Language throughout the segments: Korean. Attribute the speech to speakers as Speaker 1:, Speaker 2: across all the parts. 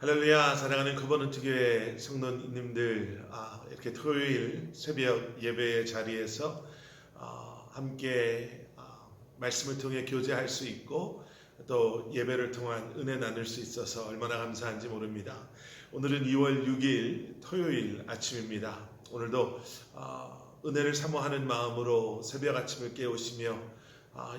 Speaker 1: 할렐루야. 사랑하는 커버넌트교회 성도님들, 이렇게 토요일 새벽 예배의 자리에서 함께 말씀을 통해 교제할 수 있고 또 예배를 통한 은혜 나눌 수 있어서 얼마나 감사한지 모릅니다. 오늘은 2월 6일 토요일 아침입니다. 오늘도 은혜를 사모하는 마음으로 새벽 아침을 깨우시며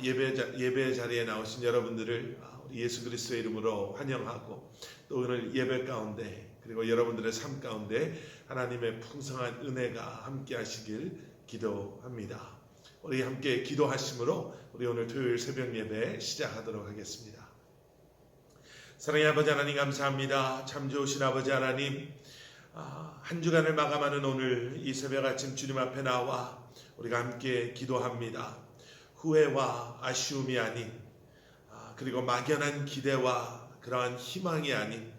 Speaker 1: 예배의 자리에 나오신 여러분들을 예수 그리스도의 이름으로 환영하고 또 오늘 예배 가운데 그리고 여러분들의 삶 가운데 하나님의 풍성한 은혜가 함께 하시길 기도합니다. 우리 함께 기도하심으로 우리 오늘 토요일 새벽 예배 시작하도록 하겠습니다. 사랑의 아버지 하나님 감사합니다. 참 좋으신 아버지 하나님, 한 주간을 마감하는 오늘 이 새벽 아침 주님 앞에 나와 우리가 함께 기도합니다. 후회와 아쉬움이 아닌 그리고 막연한 기대와 그러한 희망이 아닌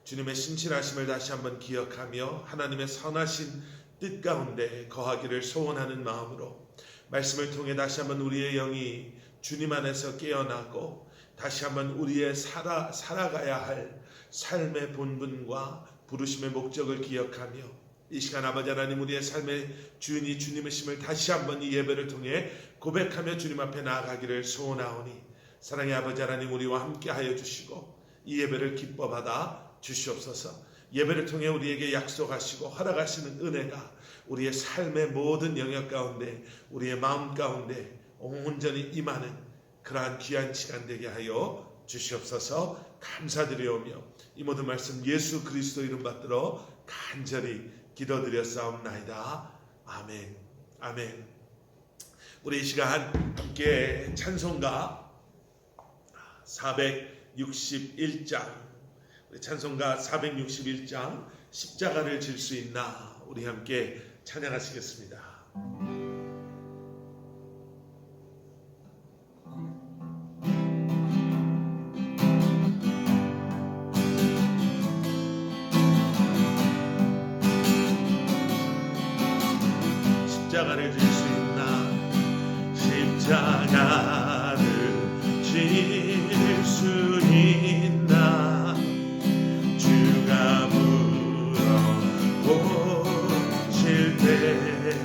Speaker 1: 주님의 신실하심을 다시 한번 기억하며 하나님의 선하신 뜻 가운데 거하기를 소원하는 마음으로 말씀을 통해 다시 한번 우리의 영이 주님 안에서 깨어나고 다시 한번 우리의 살아가야 할 삶의 본분과 부르심의 목적을 기억하며 이 시간 아버지 하나님 우리의 삶의 주인이 주님이심을 다시 한번 이 예배를 통해 고백하며 주님 앞에 나아가기를 소원하오니 사랑의 아버지 하나님 우리와 함께 하여 주시고 이 예배를 기뻐 받아 주시옵소서. 예배를 통해 우리에게 약속하시고 허락하시는 은혜가 우리의 삶의 모든 영역 가운데 우리의 마음 가운데 온전히 임하는 그러한 귀한 시간 되게 하여 주시옵소서. 감사드리오며 이 모든 말씀 예수 그리스도 이름 받들어 간절히 기도드렸사옵나이다. 아멘. 아멘. 우리 이 시간 함께 찬송가 461장 찬송가 461장 십자가를 질 수 있나 우리 함께 찬양하시겠습니다. 십자가를 질 수 있나 십자가를 질 수 있나 주가 물어보실 때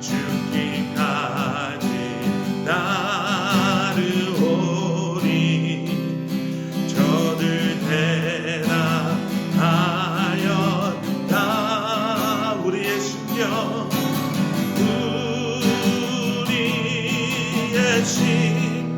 Speaker 1: 죽기까지 따르오리 저들 대답하였다. 우리의 심령 우리의 심령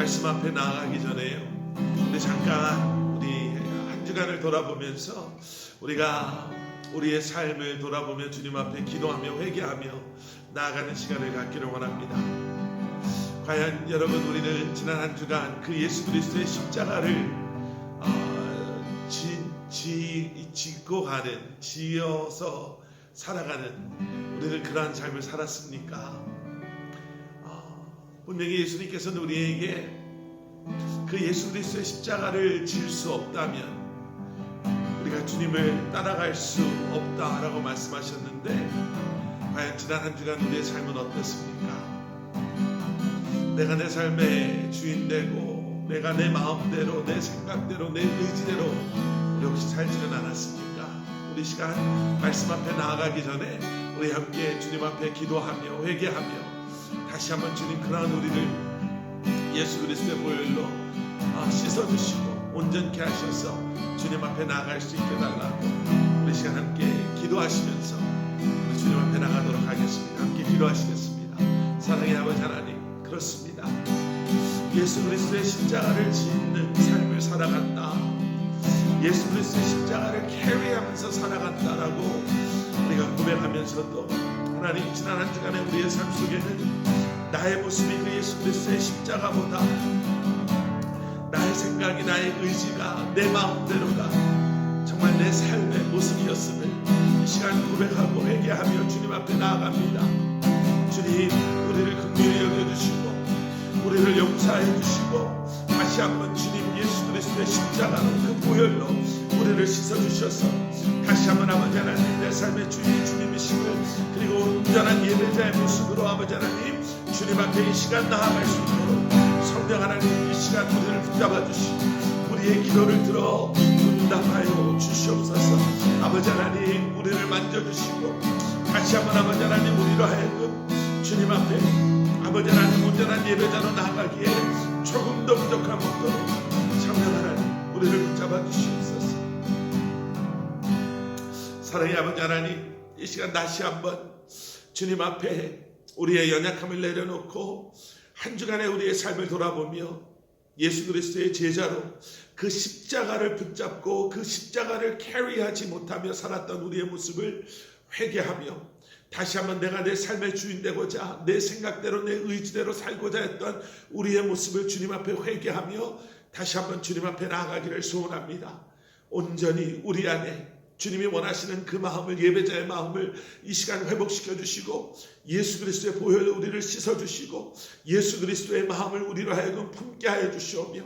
Speaker 1: 말씀 앞에 나아가기 전에요, 우리 잠깐 우리 한 주간을 돌아보면서 우리가 우리의 삶을 돌아보며 주님 앞에 기도하며 회개하며 나아가는 시간을 갖기를 원합니다. 과연 여러분, 우리는 지난 한 주간 그 예수 그리스도의 십자가를 짓고 가는, 지어서 살아가는 우리는 그러한 삶을 살았습니까? 분명히 예수님께서는 우리에게 그 예수 그리스도의 십자가를 질 수 없다면 우리가 주님을 따라갈 수 없다라고 말씀하셨는데, 과연 지난 한 주간 우리의 삶은 어떻습니까? 내가 내 삶의 주인 되고 내가 내 마음대로, 내 생각대로, 내 의지대로 우리 혹시 살지는 않았습니까? 우리 시간 말씀 앞에 나아가기 전에 우리 함께 주님 앞에 기도하며 회개하며 다시 한번 주님, 그러한 우리를 예수 그리스도의 보혈로 씻어주시고 온전케 하셔서 주님 앞에 나아갈 수 있게 달라고 우리 시간 함께 기도하시면서 우리 주님 앞에 나가도록 하겠습니다. 함께 기도하시겠습니다. 사랑의 아버지 하나님, 그렇습니다. 예수 그리스도의 십자가를 짓는 삶을 살아간다, 예수 그리스도의 십자가를 캐리하면서 살아간다라고 우리가 고백하면서도, 하나님, 지난 한 주간의 우리의 삶 속에는 나의 모습이 그 예수 그리스도의 십자가보다 나의 생각이, 나의 의지가, 내 마음대로가 정말 내 삶의 모습이었음을 이 시간 고백하고 회개하며 주님 앞에 나아갑니다. 주님, 우리를 긍휼히 여겨주시고 우리를 용서해 주시고 다시 한번 주님 예수 그리스도의 십자가로, 그 보혈로 우리를 씻어주셔서 다시 한번 아버지 하나님, 내 삶의 주인이 주님이심을, 그리고 온전한 예배자의 모습으로 아버지 하나님 주님 앞에 이 시간 나아갈 수 있도록 성령 하나님, 이 시간 우리를 붙잡아 주시고 우리의 기도를 들어 응답하여 주시옵소서. 아버지 하나님, 우리를 만져주시고 다시 한번 아버지 하나님 우리로 하여금 주님 앞에 아버지 하나님 온전한 예배자로 나아가기에 조금 더 부족함 없도록 성령 하나님 우리를 붙잡아 주시옵소서. 사랑의 아버지 하나님, 이 시간 다시 한번 주님 앞에 우리의 연약함을 내려놓고 한 주간의 우리의 삶을 돌아보며 예수 그리스도의 제자로 그 십자가를 붙잡고 그 십자가를 캐리하지 못하며 살았던 우리의 모습을 회개하며 다시 한번 내가 내 삶의 주인 되고자 내 생각대로, 내 의지대로 살고자 했던 우리의 모습을 주님 앞에 회개하며 다시 한번 주님 앞에 나아가기를 소원합니다. 온전히 우리 안에 주님이 원하시는 그 마음을, 예배자의 마음을 이 시간 회복시켜 주시고 예수 그리스도의 보혈로 우리를 씻어 주시고 예수 그리스도의 마음을 우리로 하여금 품게 하여 주시오며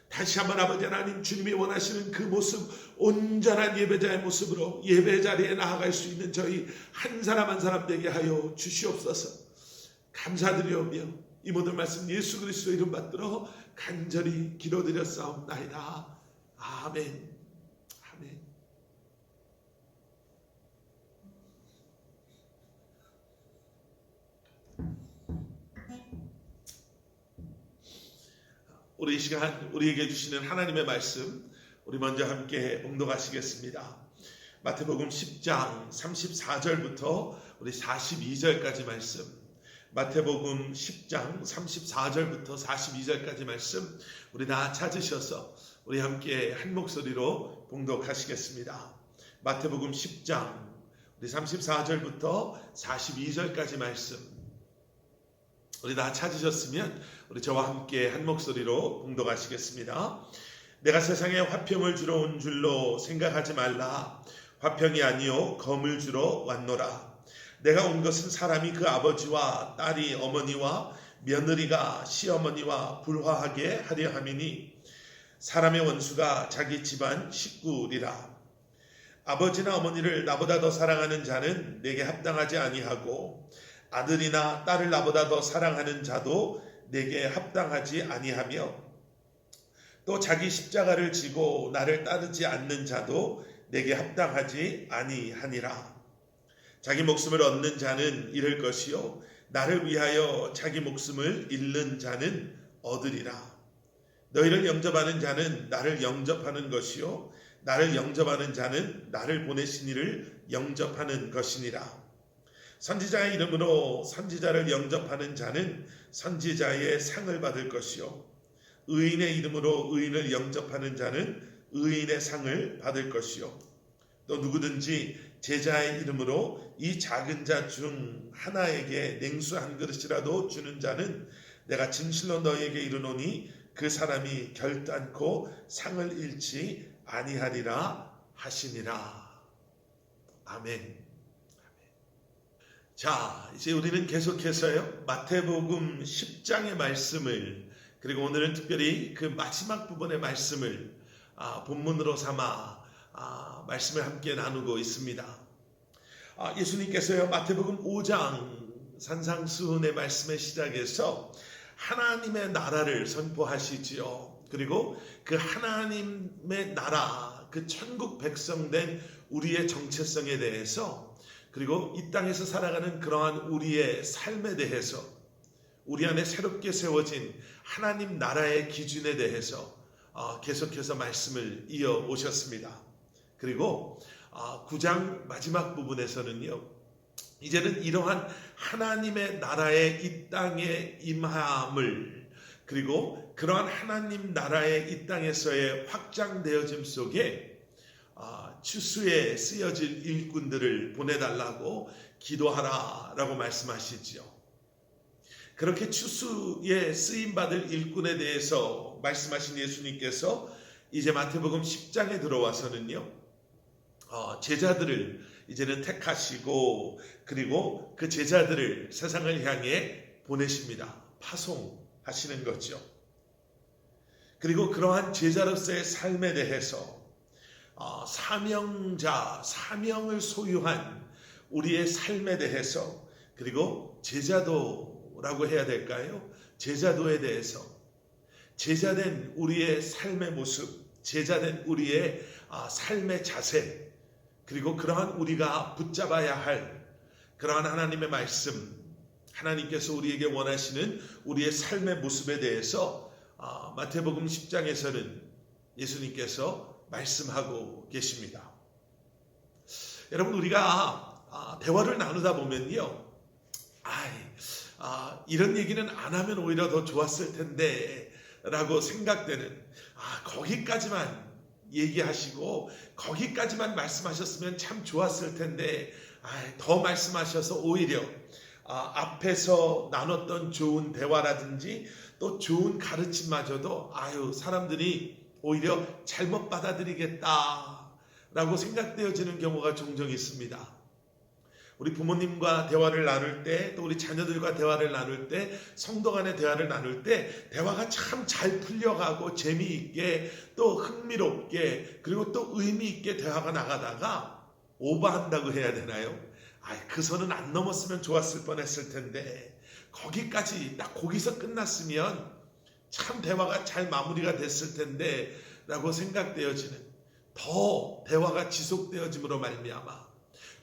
Speaker 1: 다시 한번 아버지 하나님, 주님이 원하시는 그 모습, 온전한 예배자의 모습으로 예배 자리에 나아갈 수 있는 저희 한 사람 한 사람 되게 하여 주시옵소서. 감사드리오며 이 모든 말씀 예수 그리스도 이름 받들어 간절히 기도드렸사옵나이다. 아멘. 아멘. 우리 이 시간 우리에게 주시는 하나님의 말씀 우리 먼저 함께 봉독하시겠습니다. 마태복음 10장 34절부터 우리 42절까지 말씀, 마태복음 10장 34절부터 42절까지 말씀 우리 다 찾으셔서 우리 함께 한 목소리로 봉독하시겠습니다. 마태복음 10장 우리 34절부터 42절까지 말씀 우리 다 찾으셨으면 우리 저와 함께 한 목소리로 봉독하시겠습니다. 내가 세상에 화평을 주러 온 줄로 생각하지 말라. 화평이 아니요 검을 주러 왔노라. 내가 온 것은 사람이 그 아버지와 딸이 어머니와 며느리가 시어머니와 불화하게 하려 함이니 사람의 원수가 자기 집안 식구리라. 아버지나 어머니를 나보다 더 사랑하는 자는 내게 합당하지 아니하고 아들이나 딸을 나보다 더 사랑하는 자도 내게 합당하지 아니하며 또 자기 십자가를 지고 나를 따르지 않는 자도 내게 합당하지 아니하니라. 자기 목숨을 얻는 자는 잃을 것이요 나를 위하여 자기 목숨을 잃는 자는 얻으리라. 너희를 영접하는 자는 나를 영접하는 것이요 나를 영접하는 자는 나를 보내신 이를 영접하는 것이니라. 선지자의 이름으로 선지자를 영접하는 자는 선지자의 상을 받을 것이요 의인의 이름으로 의인을 영접하는 자는 의인의 상을 받을 것이요 또 누구든지 제자의 이름으로 이 작은 자 중 하나에게 냉수 한 그릇이라도 주는 자는 내가 진실로 너희에게 이르노니 그 사람이 결단코 상을 잃지 아니하리라 하시니라. 아멘. 자, 이제 우리는 계속해서요 마태복음 10장의 말씀을, 그리고 오늘은 특별히 그 마지막 부분의 말씀을 본문으로 삼아 말씀을 함께 나누고 있습니다. 예수님께서요 마태복음 5장 산상수훈의 말씀의 시작에서 하나님의 나라를 선포하시지요. 그리고 그 하나님의 나라, 그 천국 백성된 우리의 정체성에 대해서, 그리고 이 땅에서 살아가는 그러한 우리의 삶에 대해서, 우리 안에 새롭게 세워진 하나님 나라의 기준에 대해서 계속해서 말씀을 이어 오셨습니다. 그리고 9장 마지막 부분에서는요, 이제는 이러한 하나님의 나라의 이 땅에 임함을, 그리고 그러한 하나님 나라의 이 땅에서의 확장되어짐 속에 추수에 쓰여질 일꾼들을 보내달라고 기도하라라고 말씀하시지요. 그렇게 추수에 쓰임받을 일꾼에 대해서 말씀하신 예수님께서 이제 마태복음 10장에 들어와서는요, 제자들을 이제는 택하시고, 그리고 그 제자들을 세상을 향해 보내십니다. 파송하시는 거죠. 그리고 그러한 제자로서의 삶에 대해서 사명자, 사명을 소유한 우리의 삶에 대해서, 그리고 제자도라고 해야 될까요? 제자도에 대해서, 제자된 우리의 삶의 모습, 제자된 우리의 삶의 자세, 그리고 그러한 우리가 붙잡아야 할 그러한 하나님의 말씀, 하나님께서 우리에게 원하시는 우리의 삶의 모습에 대해서 마태복음 10장에서는 예수님께서 말씀하고 계십니다. 여러분, 우리가 대화를 나누다 보면요, 이런 얘기는 안 하면 오히려 더 좋았을 텐데 라고 생각되는, 거기까지만 얘기하시고 거기까지만 말씀하셨으면 참 좋았을 텐데 더 말씀하셔서 오히려 앞에서 나눴던 좋은 대화라든지 또 좋은 가르침마저도 사람들이 오히려 잘못 받아들이겠다라고 생각되어지는 경우가 종종 있습니다. 우리 부모님과 대화를 나눌 때, 또 우리 자녀들과 대화를 나눌 때, 성도 간의 대화를 나눌 때 대화가 참 잘 풀려가고 재미있게 또 흥미롭게, 그리고 또 의미있게 대화가 나가다가 오버한다고 해야 되나요? 그 선은 안 넘었으면 좋았을 뻔했을 텐데, 딱 거기서 끝났으면 참 대화가 잘 마무리가 됐을 텐데 라고 생각되어지는, 더 대화가 지속되어짐으로 말미암아,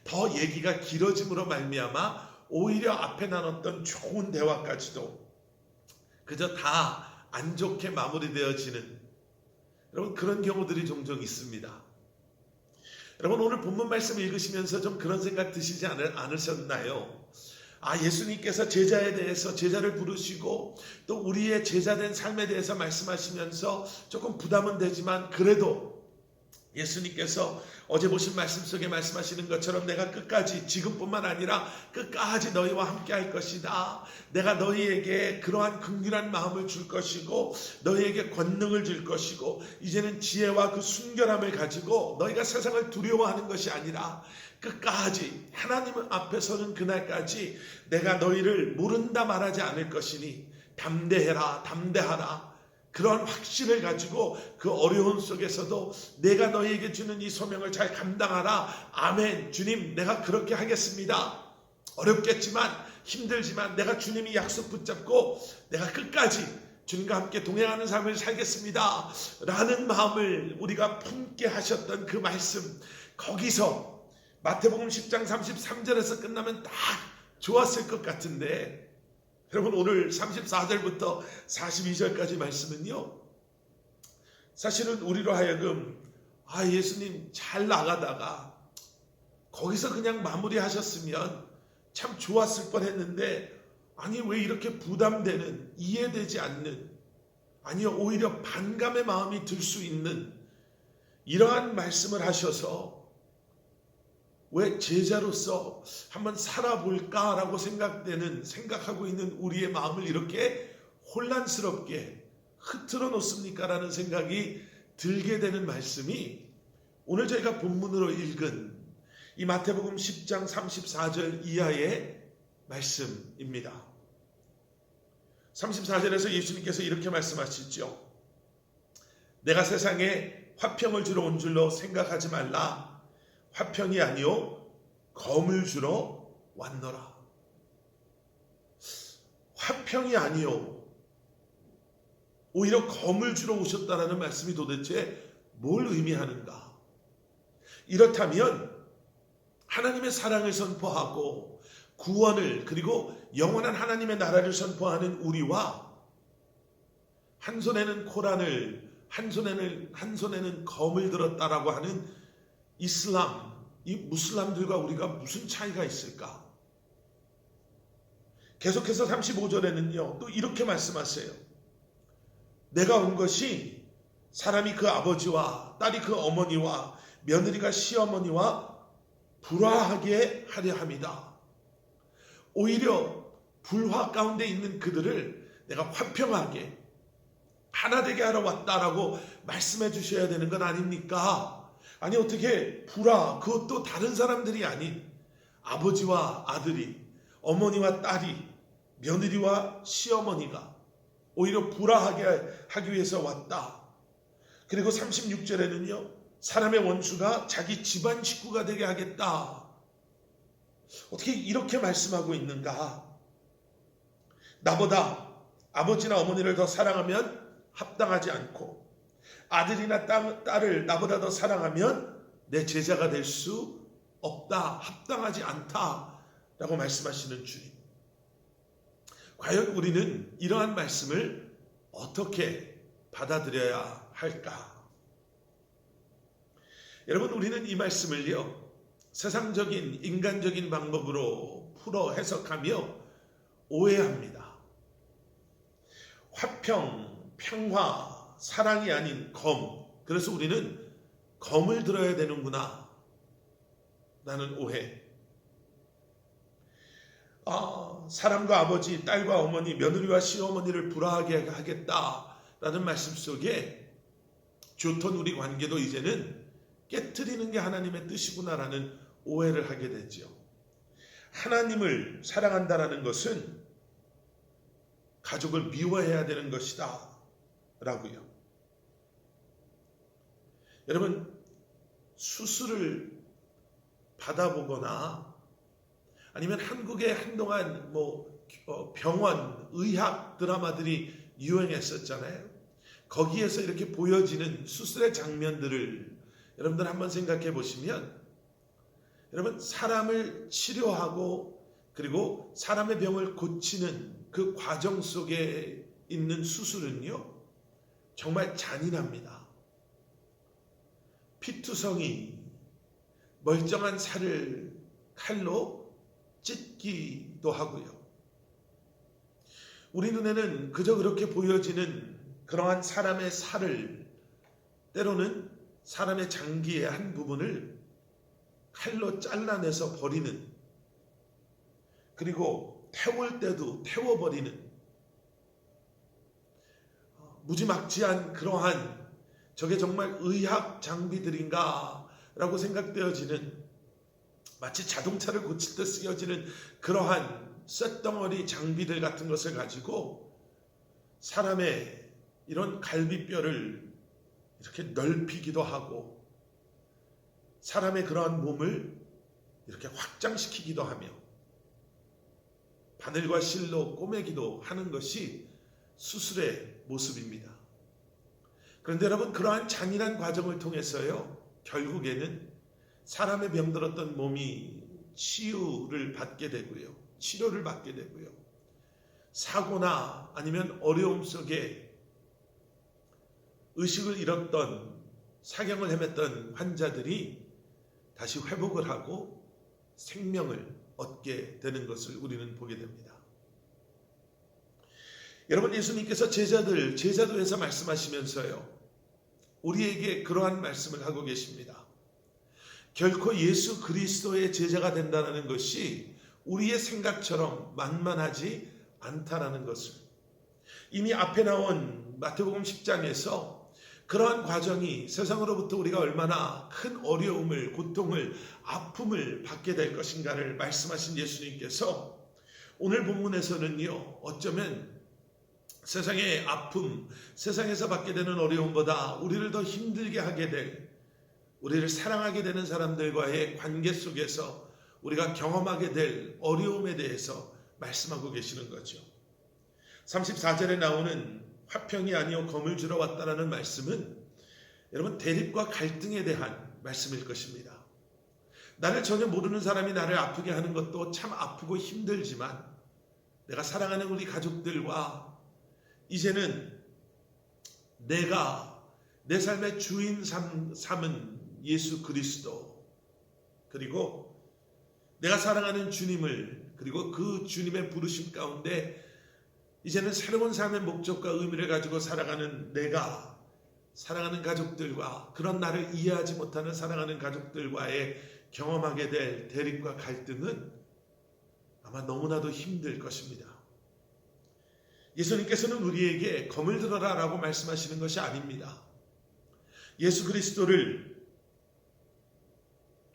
Speaker 1: 더 얘기가 길어짐으로 말미암아 오히려 앞에 나눴던 좋은 대화까지도 그저 다 안 좋게 마무리되어지는, 여러분, 그런 경우들이 종종 있습니다. 여러분, 오늘 본문 말씀 읽으시면서 좀 그런 생각 드시지 않으셨나요? 예수님께서 제자에 대해서, 제자를 부르시고 또 우리의 제자된 삶에 대해서 말씀하시면서 조금 부담은 되지만, 그래도 예수님께서 어제 보신 말씀 속에 말씀하시는 것처럼 내가 끝까지, 지금뿐만 아니라 끝까지 너희와 함께 할 것이다. 내가 너희에게 그러한 긍휼한 마음을 줄 것이고 너희에게 권능을 줄 것이고, 이제는 지혜와 그 순결함을 가지고 너희가 세상을 두려워하는 것이 아니라 끝까지 하나님 앞에서는 그날까지 내가 너희를 모른다 말하지 않을 것이니 담대하라. 그런 확신을 가지고 그 어려운 속에서도 내가 너희에게 주는 이 소명을 잘 감당하라. 아멘. 주님, 내가 그렇게 하겠습니다. 어렵겠지만, 힘들지만 내가 주님이 약속 붙잡고 내가 끝까지 주님과 함께 동행하는 삶을 살겠습니다 라는 마음을 우리가 품게 하셨던 그 말씀, 거기서 마태복음 10장 33절에서 끝나면 딱 좋았을 것 같은데, 여러분, 오늘 34절부터 42절까지 말씀은요, 사실은 우리로 하여금 예수님 잘 나가다가 거기서 그냥 마무리하셨으면 참 좋았을 뻔했는데, 왜 이렇게 부담되는, 이해되지 않는, 아니요, 오히려 반감의 마음이 들 수 있는 이러한 말씀을 하셔서 왜 제자로서 한번 살아볼까라고 생각하고 있는 우리의 마음을 이렇게 혼란스럽게 흐트러 놓습니까? 라는 생각이 들게 되는 말씀이 오늘 저희가 본문으로 읽은 이 마태복음 10장 34절 이하의 말씀입니다. 34절에서 예수님께서 이렇게 말씀하시죠. 내가 세상에 화평을 주러 온 줄로 생각하지 말라. 화평이 아니요 검을 주러 왔노라. 화평이 아니요 오히려 검을 주러 오셨다라는 말씀이 도대체 뭘 의미하는가? 이렇다면 하나님의 사랑을 선포하고 구원을 그리고 영원한 하나님의 나라를 선포하는 우리와 한 손에는 코란을 한 손에는 검을 들었다라고 하는 이슬람, 이 무슬람들과 우리가 무슨 차이가 있을까? 계속해서 35절에는요 또 이렇게 말씀하세요. 내가 온 것이 사람이 그 아버지와 딸이 그 어머니와 며느리가 시어머니와 불화하게 하려 함이다. 오히려 불화 가운데 있는 그들을 내가 화평하게 하나 되게 하러 왔다라고 말씀해 주셔야 되는 건 아닙니까? 아니 어떻게 불화, 그것도 다른 사람들이 아닌 아버지와 아들이, 어머니와 딸이, 며느리와 시어머니가 오히려 불화하게 하기 위해서 왔다. 그리고 36절에는요 사람의 원수가 자기 집안 식구가 되게 하겠다. 어떻게 이렇게 말씀하고 있는가? 나보다 아버지나 어머니를 더 사랑하면 합당하지 않고 아들이나 딸을 나보다 더 사랑하면 내 제자가 될 수 없다. 합당하지 않다라고 말씀하시는 주님. 과연 우리는 이러한 말씀을 어떻게 받아들여야 할까? 여러분, 우리는 이 말씀을요 세상적인 인간적인 방법으로 풀어 해석하며 오해합니다. 화평, 평화, 사랑이 아닌 검. 그래서 우리는 검을 들어야 되는구나 라는 오해. 사람과 아버지, 딸과 어머니, 며느리와 시어머니를 불화하게 하겠다라는 말씀 속에 좋던 우리 관계도 이제는 깨트리는 게 하나님의 뜻이구나라는 오해를 하게 되죠. 하나님을 사랑한다라는 것은 가족을 미워해야 되는 것이다 라고요. 여러분, 수술을 받아보거나 아니면 한국에 한동안 병원, 의학 드라마들이 유행했었잖아요. 거기에서 이렇게 보여지는 수술의 장면들을 여러분들 한번 생각해 보시면 여러분 사람을 치료하고 그리고 사람의 병을 고치는 그 과정 속에 있는 수술은요 정말 잔인합니다. 피투성이 멀쩡한 살을 칼로 찢기도 하고요. 우리 눈에는 그저 그렇게 보여지는 그러한 사람의 살을 때로는 사람의 장기의 한 부분을 칼로 잘라내서 버리는, 그리고 태울 때도 태워버리는 무지막지한 그러한 저게 정말 의학 장비들인가 라고 생각되어지는, 마치 자동차를 고칠 때 쓰여지는 그러한 쇳덩어리 장비들 같은 것을 가지고 사람의 이런 갈비뼈를 이렇게 넓히기도 하고 사람의 그러한 몸을 이렇게 확장시키기도 하며 바늘과 실로 꼬매기도 하는 것이 수술의 모습입니다. 그런데 여러분, 그러한 잔인한 과정을 통해서요 결국에는 사람의 병들었던 몸이 치유를 받게 되고요, 치료를 받게 되고요, 사고나 아니면 어려움 속에 의식을 잃었던, 사경을 헤맸던 환자들이 다시 회복을 하고 생명을 얻게 되는 것을 우리는 보게 됩니다. 여러분, 예수님께서 제자도에서 말씀하시면서요, 우리에게 그러한 말씀을 하고 계십니다. 결코 예수 그리스도의 제자가 된다는 것이 우리의 생각처럼 만만하지 않다라는 것을, 이미 앞에 나온 마태복음 10장에서 그러한 과정이 세상으로부터 우리가 얼마나 큰 어려움을, 고통을, 아픔을 받게 될 것인가를 말씀하신 예수님께서 오늘 본문에서는요, 어쩌면 세상의 아픔, 세상에서 받게 되는 어려움보다 우리를 더 힘들게 하게 될, 우리를 사랑하게 되는 사람들과의 관계 속에서 우리가 경험하게 될 어려움에 대해서 말씀하고 계시는 거죠. 34절에 나오는 화평이 아니요 검을 주러 왔다라는 말씀은 여러분, 대립과 갈등에 대한 말씀일 것입니다. 나를 전혀 모르는 사람이 나를 아프게 하는 것도 참 아프고 힘들지만, 내가 사랑하는 우리 가족들과 이제는 내가 내 삶의 주인 삼은 예수 그리스도, 그리고 내가 사랑하는 주님을, 그리고 그 주님의 부르심 가운데 이제는 새로운 삶의 목적과 의미를 가지고 살아가는 내가, 사랑하는 가족들과, 그런 나를 이해하지 못하는 사랑하는 가족들과의 경험하게 될 대립과 갈등은 아마 너무나도 힘들 것입니다. 예수님께서는 우리에게 검을 들어라 라고 말씀하시는 것이 아닙니다. 예수 그리스도를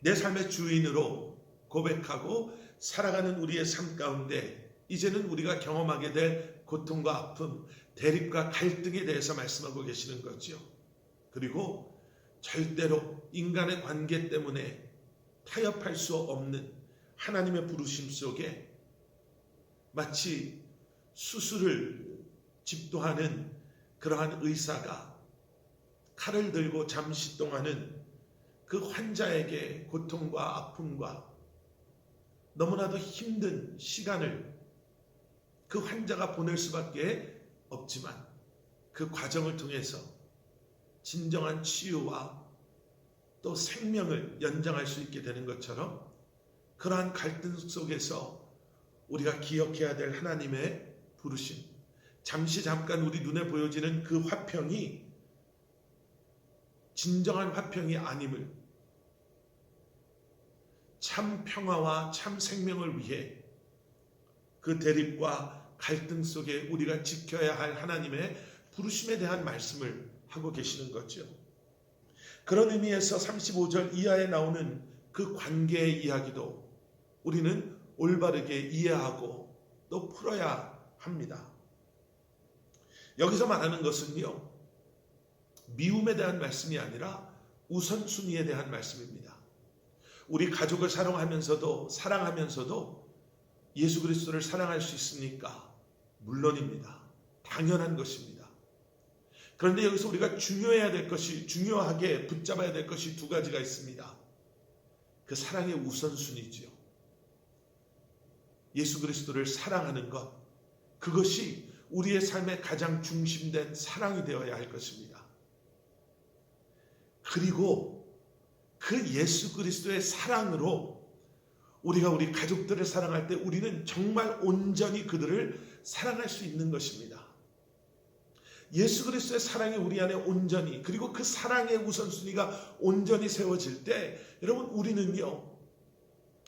Speaker 1: 내 삶의 주인으로 고백하고 살아가는 우리의 삶 가운데 이제는 우리가 경험하게 될 고통과 아픔, 대립과 갈등에 대해서 말씀하고 계시는 거죠. 그리고 절대로 인간의 관계 때문에 타협할 수 없는 하나님의 부르심 속에 마치 수술을 집도하는 그러한 의사가 칼을 들고 잠시 동안은 그 환자에게 고통과 아픔과 너무나도 힘든 시간을 그 환자가 보낼 수밖에 없지만, 그 과정을 통해서 진정한 치유와 또 생명을 연장할 수 있게 되는 것처럼, 그러한 갈등 속에서 우리가 기억해야 될 하나님의 부르심, 잠깐 우리 눈에 보여지는 그 화평이 진정한 화평이 아님을, 참 평화와 참 생명을 위해 그 대립과 갈등 속에 우리가 지켜야 할 하나님의 부르심에 대한 말씀을 하고 계시는 거죠. 그런 의미에서 35절 이하에 나오는 그 관계의 이야기도 우리는 올바르게 이해하고 또 풀어야 합니다. 여기서 말하는 것은요, 미움에 대한 말씀이 아니라 우선순위에 대한 말씀입니다. 우리 가족을 사랑하면서도 예수 그리스도를 사랑할 수 있습니까? 물론입니다. 당연한 것입니다. 그런데 여기서 우리가 중요하게 붙잡아야 될 것이 두 가지가 있습니다. 그 사랑의 우선순위지요. 예수 그리스도를 사랑하는 것, 그것이 우리의 삶의 가장 중심된 사랑이 되어야 할 것입니다. 그리고 그 예수 그리스도의 사랑으로 우리가 우리 가족들을 사랑할 때 우리는 정말 온전히 그들을 사랑할 수 있는 것입니다. 예수 그리스도의 사랑이 우리 안에 온전히, 그리고 그 사랑의 우선순위가 온전히 세워질 때 여러분, 우리는요,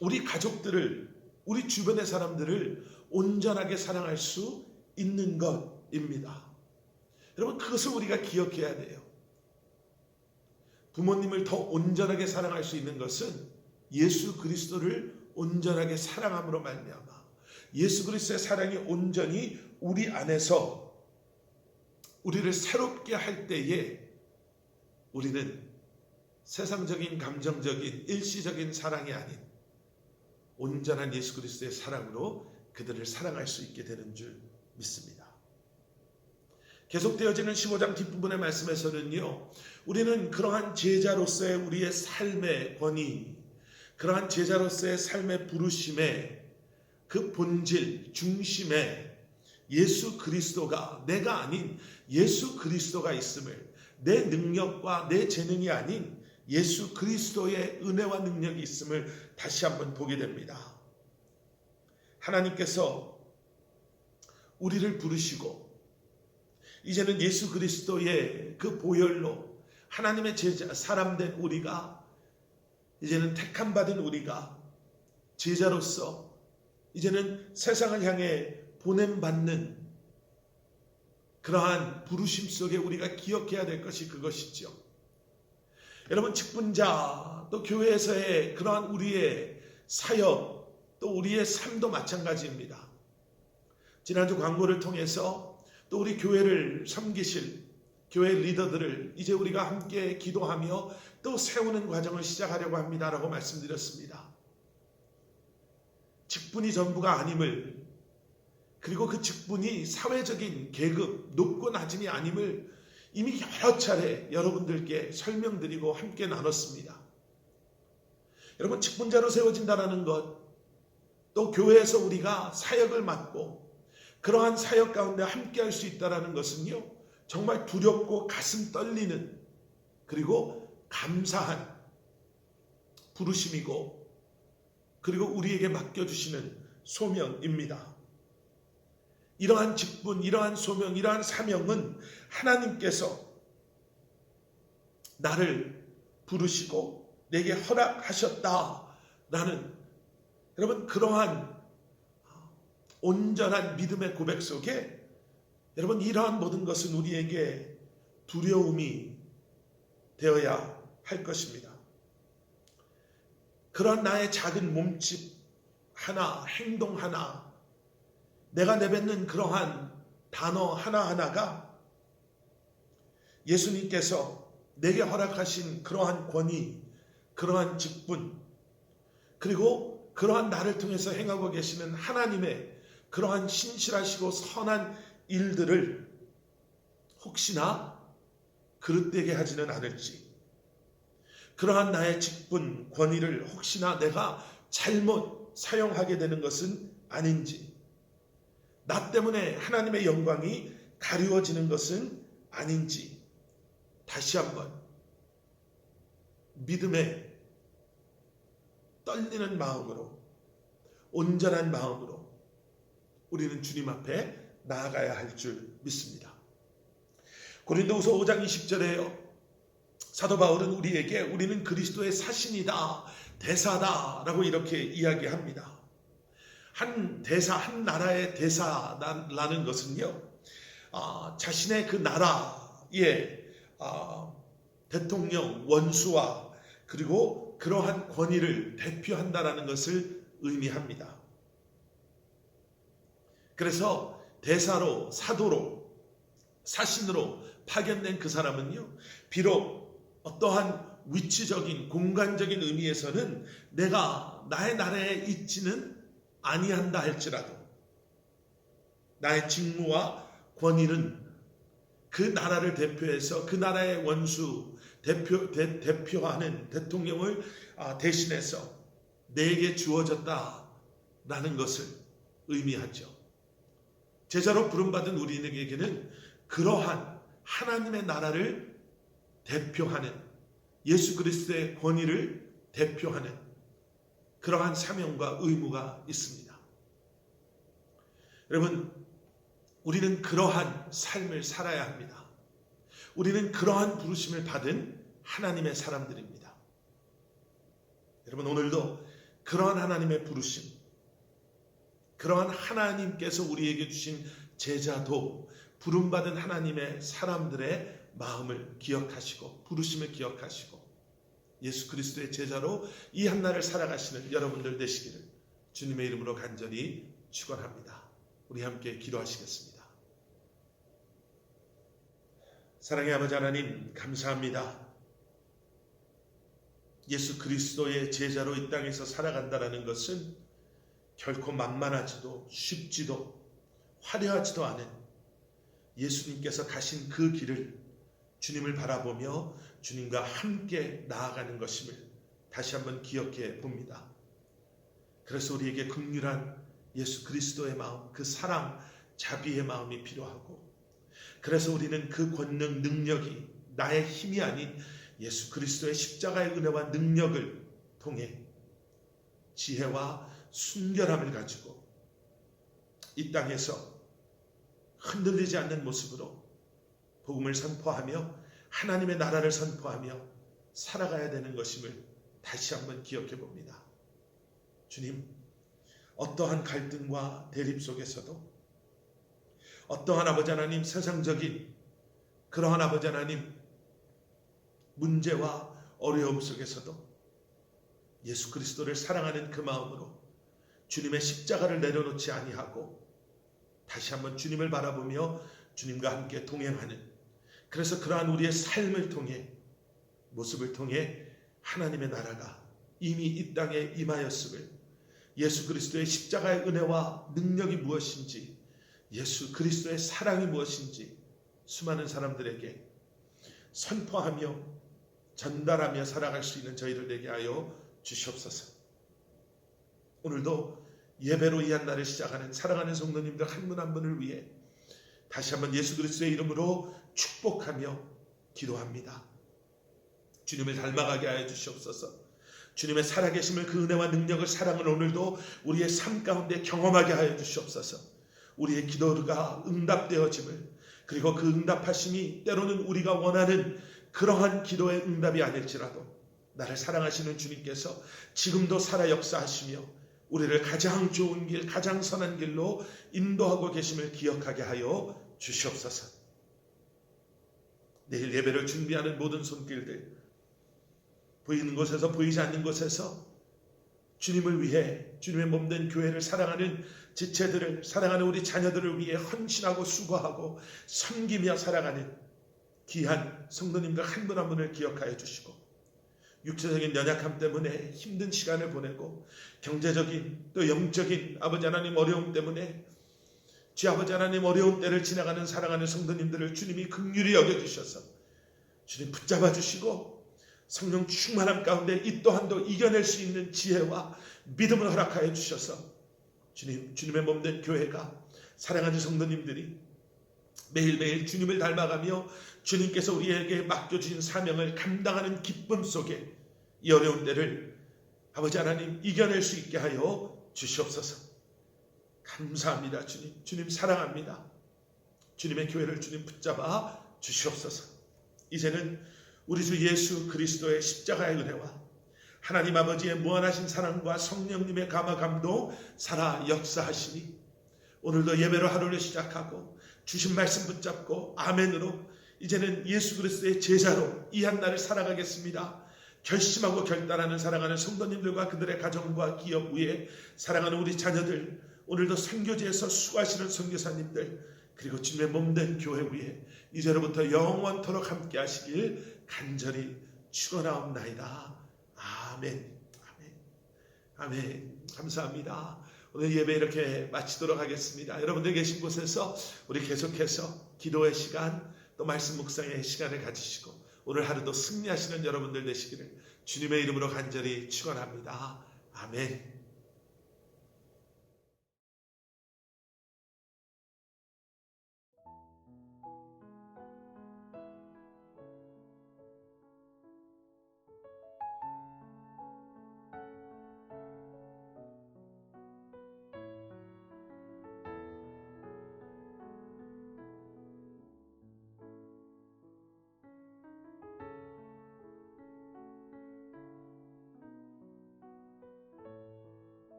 Speaker 1: 우리 가족들을, 우리 주변의 사람들을 온전하게 사랑할 수 있는 것입니다. 여러분, 그것을 우리가 기억해야 돼요. 부모님을 더 온전하게 사랑할 수 있는 것은 예수 그리스도를 온전하게 사랑함으로 말미암아, 예수 그리스도의 사랑이 온전히 우리 안에서 우리를 새롭게 할 때에 우리는 세상적인 감정적인 일시적인 사랑이 아닌 온전한 예수 그리스도의 사랑으로 그들을 사랑할 수 있게 되는 줄 믿습니다. 계속되어지는 15장 뒷부분의 말씀에서는요, 우리는 그러한 제자로서의 우리의 삶의 권위, 그러한 제자로서의 삶의 부르심의 그 본질, 중심에 예수 그리스도가, 내가 아닌 예수 그리스도가 있음을, 내 능력과 내 재능이 아닌 예수 그리스도의 은혜와 능력이 있음을 다시 한번 보게 됩니다. 하나님께서 우리를 부르시고 이제는 예수 그리스도의 그 보혈로 하나님의 제자, 사람된 우리가, 이제는 택함 받은 우리가 제자로서 이제는 세상을 향해 보냄받는 그러한 부르심 속에 우리가 기억해야 될 것이 그것이죠. 여러분, 직분자 또 교회에서의 그러한 우리의 사역 또 우리의 삶도 마찬가지입니다. 지난주 광고를 통해서 또 우리 교회를 섬기실 교회 리더들을 이제 우리가 함께 기도하며 또 세우는 과정을 시작하려고 합니다라고 말씀드렸습니다. 직분이 전부가 아님을, 그리고 그 직분이 사회적인 계급, 높고 낮음이 아님을 이미 여러 차례 여러분들께 설명드리고 함께 나눴습니다. 여러분, 직분자로 세워진다는 것, 또 교회에서 우리가 사역을 맡고 그러한 사역 가운데 함께 할 수 있다는 것은요, 정말 두렵고 가슴 떨리는, 그리고 감사한 부르심이고, 그리고 우리에게 맡겨주시는 소명입니다. 이러한 직분, 이러한 소명, 이러한 사명은 하나님께서 나를 부르시고 내게 허락하셨다라는, 여러분, 그러한 온전한 믿음의 고백 속에 여러분, 이러한 모든 것은 우리에게 두려움이 되어야 할 것입니다. 그러한 나의 작은 몸짓 하나, 행동 하나, 내가 내뱉는 그러한 단어 하나하나가 예수님께서 내게 허락하신 그러한 권위, 그러한 직분, 그리고 그러한 나를 통해서 행하고 계시는 하나님의 그러한 신실하시고 선한 일들을 혹시나 그릇되게 하지는 않을지, 그러한 나의 직분, 권위를 혹시나 내가 잘못 사용하게 되는 것은 아닌지, 나 때문에 하나님의 영광이 가리워지는 것은 아닌지, 다시 한번 믿음의 떨리는 마음으로, 온전한 마음으로 우리는 주님 앞에 나아가야 할 줄 믿습니다. 고린도후서 5장 20절에요. 사도 바울은 우리에게 우리는 그리스도의 사신이다, 대사다라고 이렇게 이야기합니다. 한 대사, 한 나라의 대사라는 것은요, 자신의 그 나라의 대통령, 원수와 그리고 그러한 권위를 대표한다라는 것을 의미합니다. 그래서 대사로, 사도로, 사신으로 파견된 그 사람은요, 비록 어떠한 위치적인, 공간적인 의미에서는 내가 나의 나라에 있지는 아니한다 할지라도 나의 직무와 권위는 그 나라를 대표해서 그 나라의 원수, 대표하는 대통령을 대신해서 내게 주어졌다라는 것을 의미하죠. 제자로 부름받은 우리에게는 그러한 하나님의 나라를 대표하는, 예수 그리스도의 권위를 대표하는 그러한 사명과 의무가 있습니다. 여러분, 우리는 그러한 삶을 살아야 합니다. 우리는 그러한 부르심을 받은 하나님의 사람들입니다. 여러분, 오늘도 그러한 하나님의 부르심, 그러한 하나님께서 우리에게 주신 제자도 부름받은 하나님의 사람들의 마음을 기억하시고 부르심을 기억하시고 예수 그리스도의 제자로 이 한날을 살아가시는 여러분들 되시기를 주님의 이름으로 간절히 축원합니다. 우리 함께 기도하시겠습니다. 사랑의 아버지 하나님, 감사합니다. 예수 그리스도의 제자로 이 땅에서 살아간다는 것은 결코 만만하지도 쉽지도 화려하지도 않은 예수님께서 가신 그 길을 주님을 바라보며 주님과 함께 나아가는 것임을 다시 한번 기억해 봅니다. 그래서 우리에게 긍휼한 예수 그리스도의 마음, 그 사랑, 자비의 마음이 필요하고, 그래서 우리는 그 권능, 능력이 나의 힘이 아닌 예수 그리스도의 십자가의 은혜와 능력을 통해 지혜와 순결함을 가지고 이 땅에서 흔들리지 않는 모습으로 복음을 선포하며 하나님의 나라를 선포하며 살아가야 되는 것임을 다시 한번 기억해 봅니다. 주님, 어떠한 갈등과 대립 속에서도 어떠한 아버지 하나님 세상적인 그러한 아버지 하나님 문제와 어려움 속에서도 예수 그리스도를 사랑하는 그 마음으로 주님의 십자가를 내려놓지 아니하고 다시 한번 주님을 바라보며 주님과 함께 동행하는, 그래서 그러한 우리의 삶을 통해 모습을 통해 하나님의 나라가 이미 이 땅에 임하였음을, 예수 그리스도의 십자가의 은혜와 능력이 무엇인지, 예수 그리스도의 사랑이 무엇인지 수많은 사람들에게 선포하며 전달하며 살아갈 수 있는 저희를 되게 하여 주시옵소서. 오늘도 예배로 이 한 날을 시작하는 사랑하는 성도님들 한 분 한 분을 위해 다시 한번 예수 그리스도의 이름으로 축복하며 기도합니다. 주님을 닮아가게 하여 주시옵소서. 주님의 살아계심을, 그 은혜와 능력을, 사랑을 오늘도 우리의 삶 가운데 경험하게 하여 주시옵소서. 우리의 기도가 응답되어짐을, 그리고 그 응답하심이 때로는 우리가 원하는 그러한 기도의 응답이 아닐지라도 나를 사랑하시는 주님께서 지금도 살아 역사하시며 우리를 가장 좋은 길, 가장 선한 길로 인도하고 계심을 기억하게 하여 주시옵소서. 내일 예배를 준비하는 모든 손길들, 보이는 곳에서 보이지 않는 곳에서 주님을 위해, 주님의 몸된 교회를 사랑하는 지체들을, 사랑하는 우리 자녀들을 위해 헌신하고 수고하고 섬기며 살아가는 귀한 성도님들 한 분 한 분을 기억하여 주시고, 육체적인 연약함 때문에 힘든 시간을 보내고 경제적인 또 영적인 아버지 하나님 어려움 때문에 주 아버지 하나님 어려운 때를 지나가는 사랑하는 성도님들을 주님이 긍휼히 여겨주셔서 주님 붙잡아 주시고 성령 충만함 가운데 이 또한도 이겨낼 수 있는 지혜와 믿음을 허락하여 주셔서 주님의 몸된 교회가, 사랑하는 성도님들이 매일매일 주님을 닮아가며 주님께서 우리에게 맡겨주신 사명을 감당하는 기쁨 속에 이 어려운 때를 아버지 하나님 이겨낼 수 있게 하여 주시옵소서. 감사합니다. 주님 사랑합니다. 주님의 교회를 주님 붙잡아 주시옵소서. 이제는 우리 주 예수 그리스도의 십자가의 은혜와 하나님 아버지의 무한하신 사랑과 성령님의 감화 감동 살아 역사하시니 오늘도 예배로 하루를 시작하고 주신 말씀 붙잡고 아멘으로 이제는 예수 그리스도의 제자로 이 한 날을 살아가겠습니다. 결심하고 결단하는 사랑하는 성도님들과 그들의 가정과 기업 위에 사랑하는 우리 자녀들, 오늘도 선교지에서 수고하시는 선교사님들, 그리고 주님의 몸된 교회 위에 이제로부터 영원토록 함께 하시길 간절히 축원하옵나이다. 아멘. 아멘. 아멘. 감사합니다. 오늘 예배 이렇게 마치도록 하겠습니다. 여러분들 계신 곳에서 우리 계속해서 기도의 시간, 또 말씀 묵상의 시간을 가지시고 오늘 하루도 승리하시는 여러분들 되시기를 주님의 이름으로 간절히 축원합니다. 아멘.